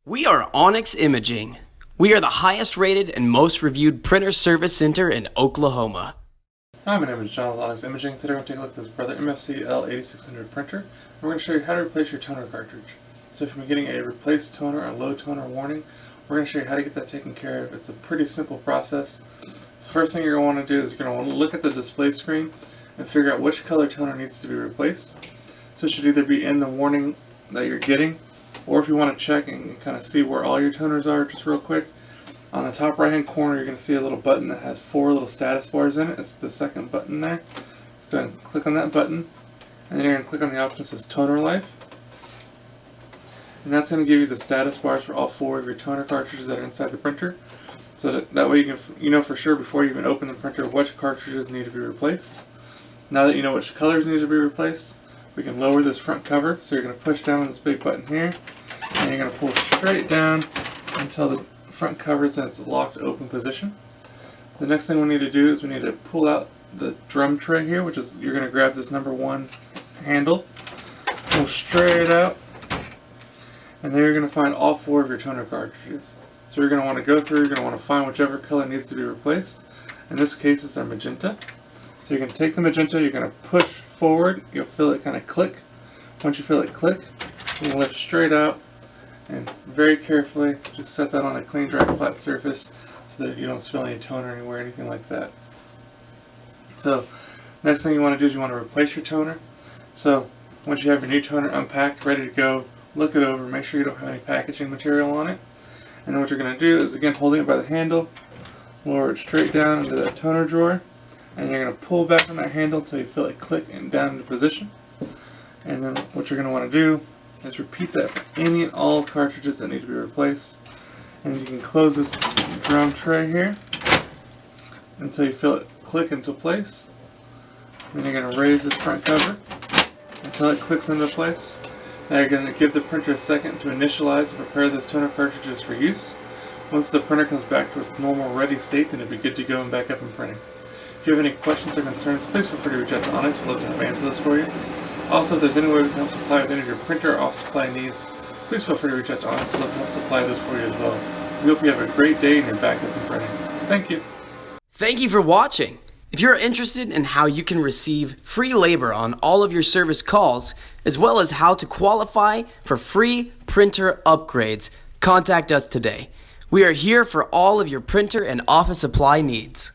We are Onyx Imaging. We are the highest rated and most reviewed printer service center in Oklahoma. Hi, my name is John with Onyx Imaging. Today we're going to take a look at this Brother MFC L8600 printer. And we're going to show you how to replace your toner cartridge. So if you're getting a replace toner or low toner warning, we're going to show you how to get that taken care of. It's a pretty simple process. First thing you're going to want to do is you're going to want to look at the display screen and figure out which color toner needs to be replaced. So it should either be in the warning that you're getting, or if you want to check and kind of see where all your toners are just real quick, on the top right hand corner you're going to see a little button that has 4 little status bars in it. It's the second button there. Just go ahead and click on that button, and then you're going to click on the option that says toner life, and that's going to give you the status bars for all 4 of your toner cartridges that are inside the printer, so that way you know for sure before you even open the printer which cartridges need to be replaced. Now that you know which colors need to be replaced, we can lower this front cover. So you're going to push down on this big button here, and you're going to pull straight down until the front cover is in its locked open position. The next thing we need to do is we need to pull out the drum tray here, which is, you're going to grab this number 1 handle, pull straight out, and then you're going to find all 4 of your toner cartridges. So you're going to want to go through, you're going to want to find whichever color needs to be replaced. In this case it's our magenta. So you're going to take the magenta, you're going to push forward, you'll feel it kind of click. Once you feel it click, you can lift straight out and very carefully just set that on a clean, dry, flat surface so that you don't spill any toner anywhere, anything like that. So next thing you want to do is you want to replace your toner. So once you have your new toner unpacked, ready to go, look it over, make sure you don't have any packaging material on it. And then what you're going to do is, again, holding it by the handle, lower it straight down into that toner drawer, and you're going to pull back on that handle until you feel it click and down into position. And then what you're going to want to do is repeat that for any and all cartridges that need to be replaced. And you can close this drum tray here until you feel it click into place. Then you're going to raise this front cover until it clicks into place. Now you're going to give the printer a second to initialize and prepare those toner cartridges for use. Once the printer comes back to its normal ready state, then it'll be good to go and back up and printing. If you have any questions or concerns, please feel free to reach out to Onyx. We'd love to help answer this for you. Also, if there's any way we can help supply with any of your printer or office supply needs, please feel free to reach out to Onyx. We'd love to help supply this for you as well. We hope you have a great day and you're back up and printing. Thank you. Thank you for watching. If you're interested in how you can receive free labor on all of your service calls, as well as how to qualify for free printer upgrades, contact us today. We are here for all of your printer and office supply needs.